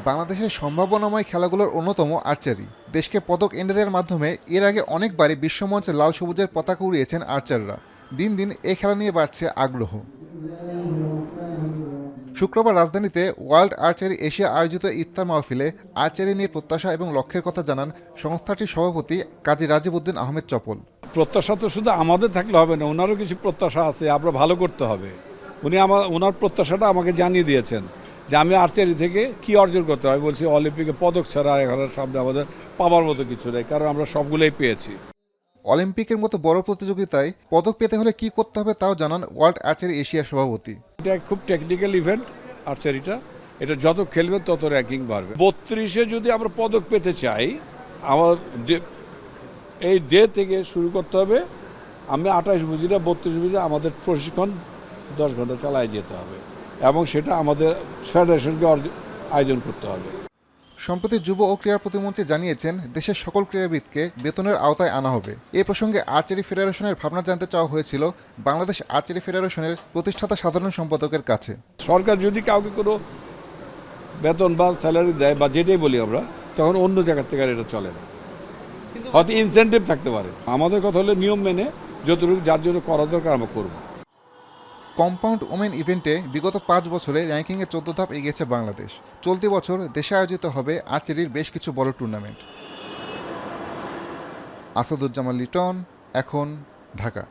বাংলাদেশের সম্ভাবনাময় খেলাগুলোর অন্যতম আর্চারি। দেশকে পদক এনে দেওয়ার মাধ্যমে এর আগে অনেকবারই বিশ্বমঞ্চে লাল সবুজের পতাকা উড়িয়েছেন আর্চাররা। দিন দিন এই খেলা নিয়ে বাড়ছে আগ্রহ। শুক্রবার রাজধানীতে ওয়ার্ল্ড আর্চারি এশিয়া আয়োজিত ইফতার মাহফিলে আর্চারি নিয়ে প্রত্যাশা এবং লক্ষ্যের কথা জানান সংস্থাটির সভাপতি কাজী রাজীব উদ্দিন আহমেদ চপল। প্রত্যাশা তো শুধু আমাদের থাকলে হবে না, ওনারও কিছু প্রত্যাশা আছে, আমরা ভালো করতে হবে। ওনার প্রত্যাশাটা আমাকে জানিয়ে দিয়েছেন যে আমি আর্চারি থেকে কি অর্জন করতে হবে। বলছি অলিম্পিকে পদক ছাড়া এখানের সামনে আমাদের পাওয়ার মতো কিছু নেই, কারণ আমরা সবগুলোই পেয়েছি। অলিম্পিকের মতো বড় প্রতিযোগিতায় পদক পেতে হলে কি করতে হবে তাও জানান ওয়ার্ল্ড আর্চারি এশিয়ার সভাপতি। এটা খুব টেকনিক্যাল ইভেন্ট আর্চারিটা, এটা যত খেলবেন তত র্যাঙ্কিং বাড়বে। 32-এ যদি আমরা পদক পেতে চাই, আমার এই ডে থেকে শুরু করতে হবে। আমি 28 বুঝি না, 32 বুঝি, আমাদের প্রশিক্ষণ 10 ঘন্টা চালায় যেতে হবে এবং সেটা আমাদের ফেডারেশনকে আয়োজন করতে হবে। সম্প্রতি যুব ও ক্রীড়া প্রতিমন্ত্রী জানিয়েছেন দেশের সকল ক্রীড়াবিদকে বেতনের আওতায় আনা হবে। এ প্রসঙ্গে আর্চারি ফেডারেশনের ভাবনা জানতে চাওয়া হয়েছিল বাংলাদেশ আর্চারি ফেডারেশনের প্রতিষ্ঠাতা সাধারণ সম্পাদকের কাছে। সরকার যদি কাউকে কোনো বেতন বা স্যালারি দেয় বা যেটাই বলি আমরা, তখন অন্য জায়গার থেকে আর এটা চলে না, হয়তো ইনসেন্টিভ থাকতে পারে। আমাদের কথা হলে নিয়ম মেনে যতটুকু যার জন্য করা দরকার আমরা করব। কম্পাউন্ড ওমেন ইভেন্টে বিগত 5 বছরে র্যাঙ্কিংয়ে 14 ধাপ এগিয়েছে বাংলাদেশ। চলতি বছর দেশে আয়োজিত হবে আর্চারির বেশ কিছু বড় টুর্নামেন্ট। আসাদুজ্জামান লিটন, এখন, ঢাকা।